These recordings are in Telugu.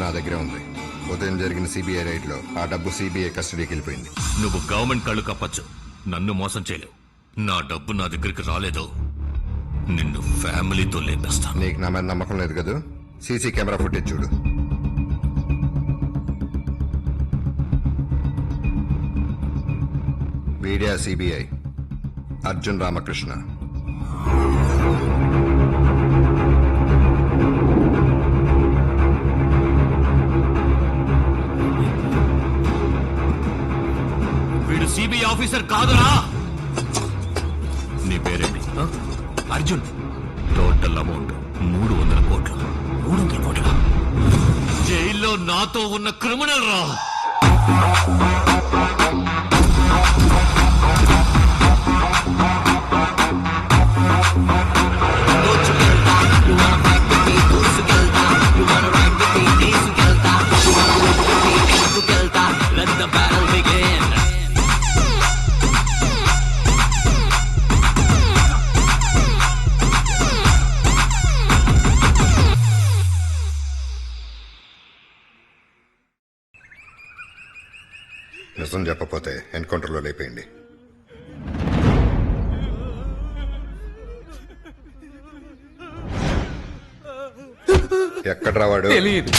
నా దగ్గరే ఉంది. ఉదయం జరిగిన సిబిఐ రైడ్ లో ఆ డబ్బు సిబిఐ కస్టడీకి వెళ్ళిపోయింది. నువ్వు గవర్నమెంట్ కళ్ళు కప్పచ్చు, నన్ను మోసం చేయలేవు. నా డబ్బు నా దగ్గరికి రాలేదో నిన్ను ఫ్యామిలీతో లేపేస్తాను. నీకు నా మీద నమ్మకం లేదు కదా? సీసీ కెమెరా ఫుటేజ్ చూడు. Video CBI Arjun Ramakrishna. వీడు సిబిఐ ఆఫీసర్ కాదురా. నీ పేరేంటి? అర్జున్. టోటల్ అమౌంట్ 300 కోట్లు. 300 కోట్ల? జైల్లో నాతో ఉన్న క్రిమినల్ రా. నిజం చెప్పపోతే ఎన్కౌంటర్లో లేపేయండి. ఎక్కడ రావాడు? తెలియదు.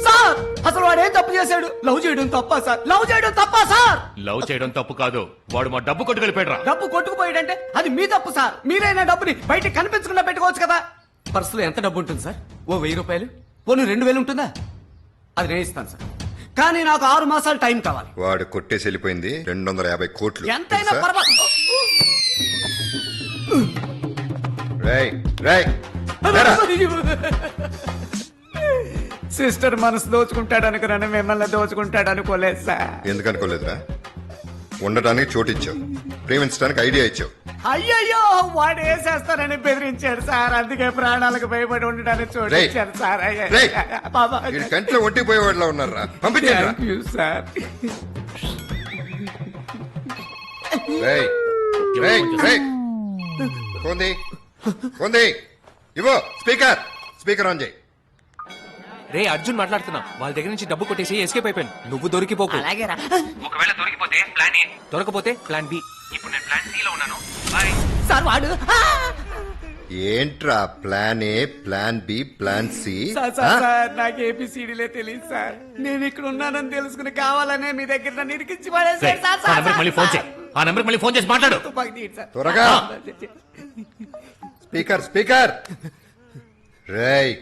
సార్ అసలు వాడు ఏం తప్పు చేశాడు? లవ్ చేయడం తప్పా సార్? లవ్ చేయడం తప్పా సార్? లవ్ చేయడం తప్పు కాదు, వాడు మా డబ్బు కొట్టుకెళ్ళిపోయాడు. డబ్బు కొట్టుకుపోయాడంటే అది మీ తప్పు సార్. మీరైనా డబ్బుని బయట కనిపించకుండా పెట్టుకోవచ్చు కదా. పర్సులో ఎంత డబ్బు ఉంటుంది సార్? ఓ 1000 రూపాయలు, పోనీ 2000 ఉంటుందా? అది నేను ఇస్తాను సార్, కానీ నాకు 6 మాసాలు టైం కావాలి. వాడు కొట్టేసి వెళ్ళిపోయింది 250 కోట్లు. ఎంతైనా తెలుసా? పర్వాలేదు. రేయ్, రేయ్, లేరా. సిస్టర్ మనసు దోచుకుంటాడు అనుకున్నాను, మిమ్మల్ని దోచుకుంటాడు అనుకోలేదు సార్. ఎందుకు అనుకోలేదురా? ఉండటానికి చోటు ఇచ్చావు, ప్రేమించడానికి ఐడియా ఇచ్చావు. అయ్యయ్యో వాడు వేసేస్తానని బెదిరించాడు సార్, అందుకే ప్రాణాలకు భయపడి ఉండడానికి చోటు రేయ్, ఇచ్చాడు సార్. రేయ్, వీడి కంట్లో ఒంటిపోయేవాడిలా ఉన్నారా? పంపించండి. Thank you sir. రేయ్, రేయ్, రేయ్. కొంది, కొంది, ఇవో స్పీకర్, స్పీకర్ ఆన్ చేయి. రే అర్జున్ మాట్లాడుతున్నా. వాళ్ళ దగ్గర నుంచి డబ్బు కొట్టేసి ఎస్కేప్ అయిపోయాను. నువ్వు దొరికిపోకు. అలాగేరా. ఒకవేళ దొరికిపోతే ప్లాన్ ఏ, దొరకపోతే ప్లాన్ బి. ఇప్పుడు నేను ప్లాన్ సి లో ఉన్నాను. బాయ్. సార్ వాడు ఏంట్రా plan A, plan B, plan C? Sir నాకు ఏపీసీడీలే తెలియదు సార్. నేను ఇక్కడ ఉన్నానని తెలుసుకుని కావాలనే మీ దగ్గర నన్ను ఇరికించి పడేశారు సార్. ఆ నెంబర్కి మళ్ళీ ఫోన్ చేయి. ఆ నెంబర్కి మళ్ళీ ఫోన్ చేసి మాట్లాడు. తుపాకీ తీయండి సార్. త్వరగా. Speaker, speaker. రేయ్,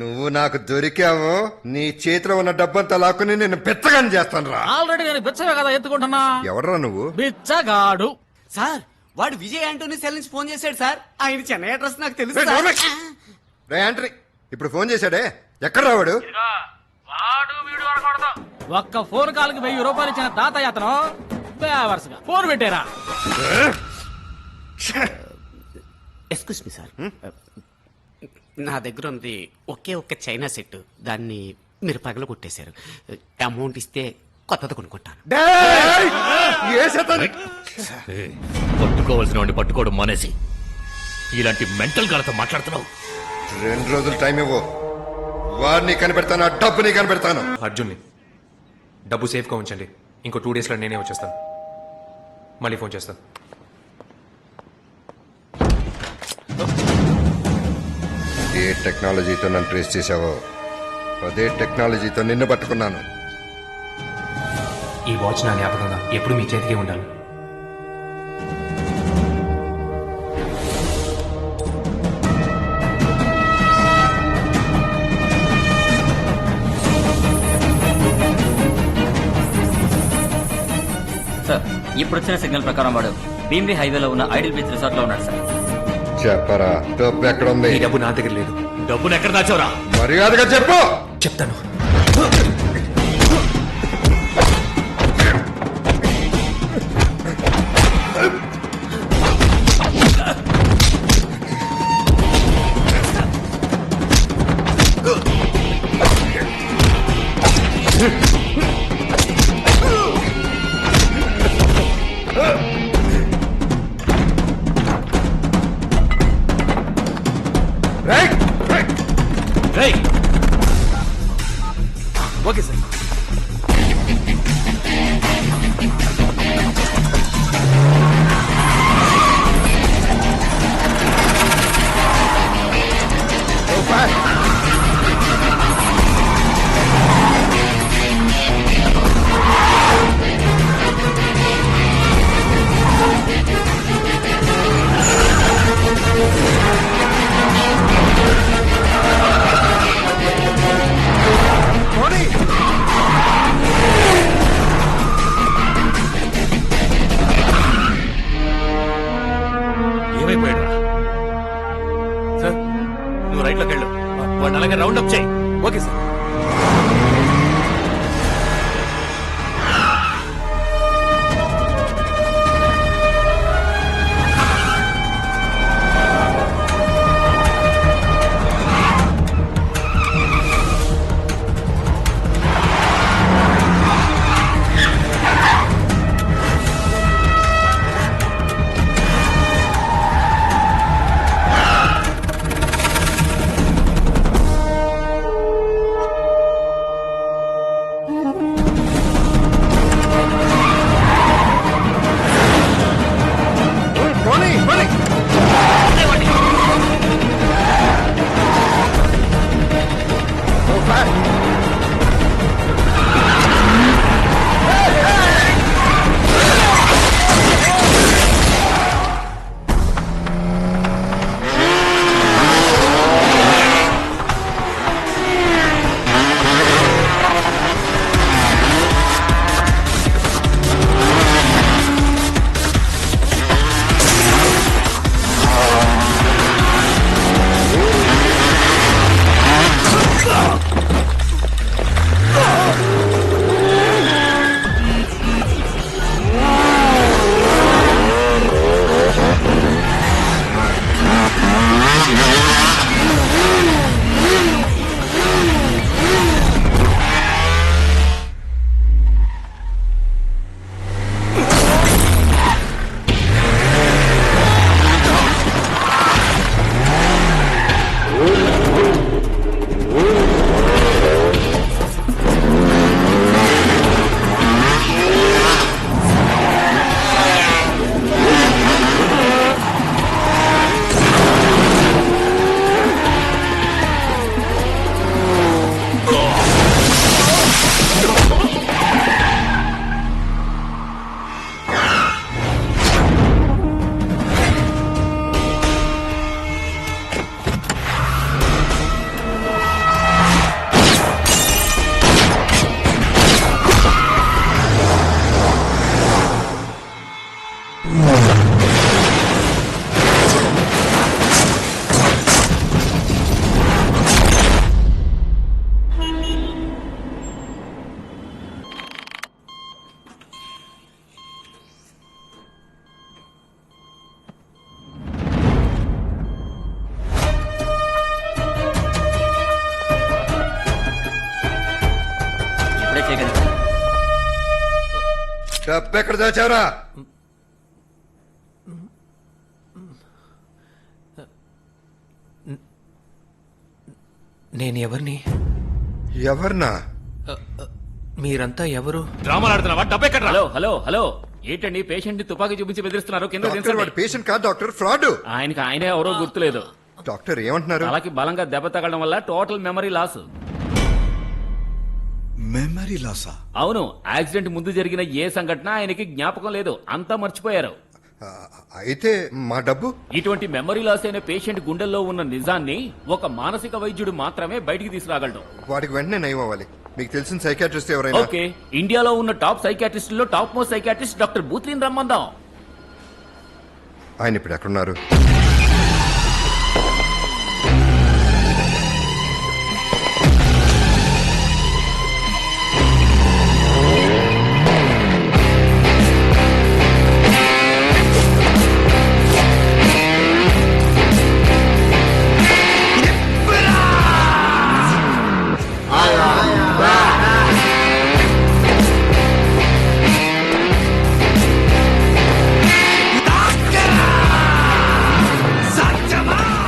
నువ్వు నాకు దొరికావు, నీ చేతిలో ఉన్న డబ్బంతా లాక్కుని నేను బిచ్చగాని చేస్తాను రా. ఆల్రెడీ నేను బిచ్చవే కదా ఎత్తుకుంటున్నా. ఎవడ్రా నువ్వు? బిచ్చగాడు. సార్ వాడు విజయ్ ఆంటోనీ సెల్ నుంచి ఫోన్ చేశాడు సార్. ఆయన చెన్నై అడ్రస్ నాకు తెలుసు రేయ్, సార్. నోర్మై. రేయ్ ఆంటనీ, ఇప్పుడు ఫోన్ చేశాడే, ఎక్కడ రావాడు? ఒక్క ఫోన్ కాల్ కి 1000 రూపాయలు ఇచ్చిన తాతయ్య అతను వరుసగా ఫోన్ పెట్టారా? ఎక్స్క్యూజ్ మీ సార్, నా దగ్గర ఉంది ఒకే ఒక్క చైనా సెట్. దాన్ని మీరు పగల కొట్టేశారు. అమౌంట్ ఇస్తే కొత్తది కొనుక్కుంటాను. డేయ్, ఏ శతాన్ని? పట్టుకోవాల్సిన వాడిని పట్టుకోవడం మానేసి ఇలాంటి మెంటల్ గాలతో మాట్లాడుతున్నావు. 2 రోజులు టైం ఇవ్వు, వాడిని కనిపెడతాను, ఆ డబ్బుని కనిపెడతాను. అర్జున్ని డబ్బు సేఫ్ గా ఉంచండి. ఇంకో 2 డేస్ లో నేనే వచ్చేస్తాను. మళ్ళీ ఫోన్ చేస్తాను. ఏ టెక్నాలజీతో నన్ను ట్రేస్ చేశావో అదే టెక్నాలజీతో నిన్ను పట్టుకున్నాను. ఈ వాచ్ నా జ్ఞాపకంగా ఎప్పుడు మీ చేతికే ఉండాలి. సార్ ఇప్పుడు వచ్చిన సిగ్నల్ ప్రకారం వాడు భీమ్లీ హైవేలో ఉన్న ఐడిల్ బీచ్ రిసార్ట్ లో ఉన్నాడు సార్. చెప్పరా, డబ్బు ఎక్కడ ఉంది? ఈ డబ్బు నా దగ్గర లేదు. డబ్బును ఎక్కడ దాచావురా? మర్యాదగా చెప్పు. చెప్తాను. రేయ్, రేయ్. రేయ్, వాడు అలాగే రౌండ్ అప్ చేయి. Okay sir. పోనీ, పోనీ. ఓ, ఫ్లాట్. ఇప్పుడే చేయగలను సార్. డబ్బు ఎక్కడ దాచావురా? నేను ఎవరిని? ఎవర్నా? మీరంతా ఎవరు? డ్రామాలు ఆడుతున్నావా? డబ్బు ఎక్కడ? హలో హలో హలో ఏంటండి పేషెంట్ ని తుపాకీ చూపించి బెదిరిస్తున్నారు? కింద డాక్టర్ దించండి. వాడు పేషెంట్ కాదు డాక్టర్, ఫ్రాడ్. ఆయనకి ఆయనే ఎవరో గుర్తులేదు. డాక్టర్ ఏమంటున్నారు? తలకి బలంగా దెబ్బ తగలడం వల్ల టోటల్ మెమరీ లాస్. మెమరీ లాసా? అవును, యాక్సిడెంట్ ముందు జరిగిన ఏ సంఘటన ఆయనకి జ్ఞాపకం లేదు, అంతా మర్చిపోయారు. ఆ, అయితే మా డబ్బు? ఇటువంటి మెమరీ లాస్ అయిన పేషెంట్ గుండెల్లో ఉన్న నిజాన్ని ఒక మానసిక వైద్యుడు మాత్రమే బయటికి తీసుకురాగలడు. వాడికి వెంటనే నయం అవ్వాలి. మీకు తెలిసిన సైకాట్రిస్ట్ ఎవరైనా? ఓకే, ఇండియాలో ఉన్న టాప్ సైకాట్రిస్టుల్లో టాప్ మోస్ట్ సైకాట్రిస్ట్ డాక్టర్ బూత్రిని రమ్మందాం. ఆయన ఇప్పుడు ఎక్కడున్నారు?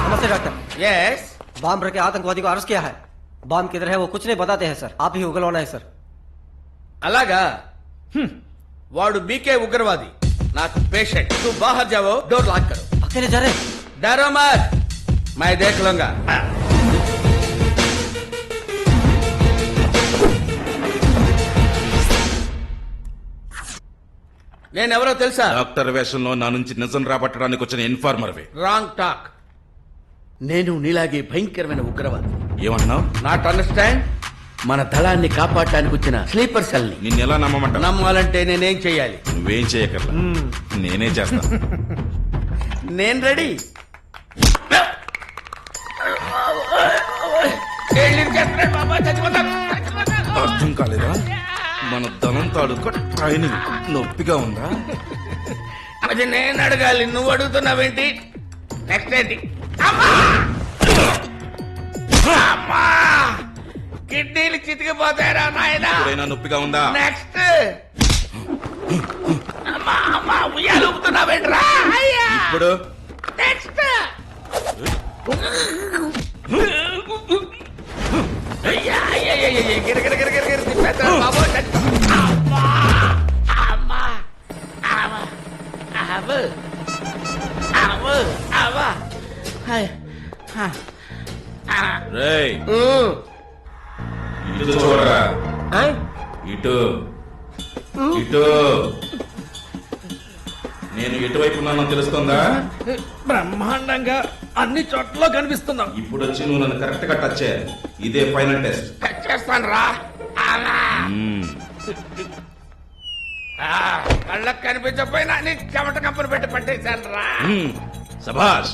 नमस्ते डॉक्टर। यस। बॉम्ब रखे आतंकवादी को अरेस्ट किया है। बॉम्ब किधर है वो कुछ नहीं बताते हैं सर, आप ही उगलवाना है सर। అలాగా వాడు మీకే ఉగ్రవాది, నాకు పేషెంట్. तू बाहर जाओ, डोर लॉक करो। अकेले जा रहे? डरो मत, मैं देख लूंगा। నేనెవరో తెలుసా? డాక్టర్ వేషంలో నా నుంచి నిజం రాబట్టడానికి వచ్చిన ఇన్ఫార్మర్వే. Wrong talk. నేను నీలాగే భయంకరమైన ఉగ్రవాది. ఏమన్నావు? Not understand? మన దళాన్ని కాపాడటానికి వచ్చిన స్లీపర్ సెల్ ని నిన్ను ఎలా నమ్మమంటా? నమ్మాలంటే నేనేం చెయ్యాలి? నువ్వేం చేయకర్లా, నేనే చేస్తా. నేను రెడీ. అర్థం కాలేదా మన ధనం తాలూకా ట్రైనింగ్ నొప్పిగా ఉందా? అది నేను అడగాలి, నువ్వు అడుగుతున్నావేంటి? నెక్స్ట్ ఏంటి? అమ్మా! కిడ్నీలు చితికిపోతారా నాయనా? ఎప్పుడైనా నొప్పిగా ఉందా? నెక్స్ట్ అమ్మా అమ్మా ఉయ్యాలు ఊపుతున్నావేంట్రా? అయ్యా! ఇప్పుడు నెక్స్ట్ అయ్యా అయ్యా అయ్యా, అయ్యా, గిర గిర గిర గిర గిర తిప్పేస్తాడు బాబు. అమ్మా అమ్మా అవ్వ అవ్వ అవ్వ అవ్వ హాయ్. రేయ్ ఇటు చూడరా, ఇటు ఇటు. నేను ఎటువైపు ఉన్నానో తెలుస్తుందా? బ్రహ్మాండంగా అన్ని చోట్ల కనిపిస్తున్నాం. ఇప్పుడు వచ్చి నువ్వు నన్ను కరెక్ట్ గా టచ్ చేయాలి. ఇదే ఫైనల్ టెస్ట్. చేస్తాను రా. కళ్ళకు కనిపించకపోయినా నీ చెమట కంపను పెట్టి పట్టేశాను రా. సభాష్.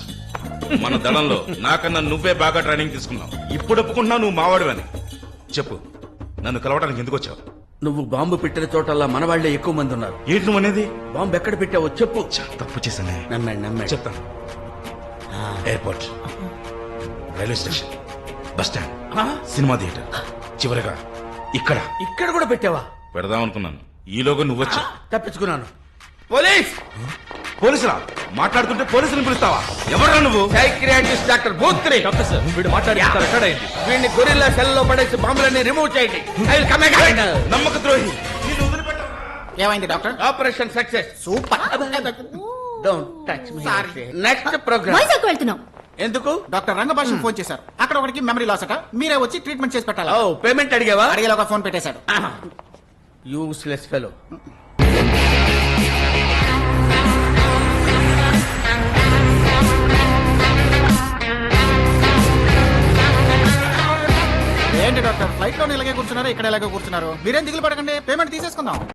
మన దళంలో నాకన్నా నువ్వే బాగా ట్రైనింగ్ తీసుకున్నావు. ఇప్పుడు ఒప్పుకుంటున్నావు నువ్వు మావాడివని. చెప్పు, నన్ను కలవడానికి ఎందుకు వచ్చావు? నువ్వు బాంబు పెట్టిన చోటల్లా మన వాళ్లే ఎక్కువ మంది ఉన్నారు. ఏంటి నువ్వు అనేది? బాంబు ఎక్కడ పెట్టావో చెప్పు. తప్పు చేశానే. నమ్మాడు చెప్తాను. Airport, railway station, bus stand, cinema theatre, చివరిగా ఇక్కడ ఇక్కడ కూడా పెట్టావా? పెడదాం అనుకున్నాను. ఈలోగా నువ్వు వచ్చా. తప్పించుకున్నాను. పోలీస్! పోలీసులా? మాట్లాడుతుంటే పోలీసుని పిలుస్తావా? ఎవరా నువ్వు? Psychiatrist doctor Bhoothri. వీడు మాట్లాడి ఎక్కడ అయింది? వీడిని గొరిల్లా సెల్ లో పడేసి బాంబులన్నీ రిమూవ్ చేయండి. I will come again. నమ్మక ద్రోహి. నిన్ను వదిలిపెట్టను. ఏమైంది doctor? Operation success. Super. Don't touch me. Next programme. Vizag వెళ్తున్నాం. ఎందుకు? డాక్టర్ రంగభాషం ఫోన్ చేశారు. అక్కడ ఒకరికి మెమరీ లాస్ అట. మీరే వచ్చి ట్రీట్మెంట్ చేసి పెట్టాలి. ఓ పేమెంట్ అడిగావా? అడిగేలాగా ఫోన్ పెట్టేశాడు. Useless fellow. ఏంటి డాక్టర్ ఫ్లైట్ లో ఇలాగే కూర్చున్నారు, ఇక్కడ ఇలాగే కూర్చున్నారు. మీరేం దిగులు పడకండి, పేమెంట్ తీసేసుకుందాం.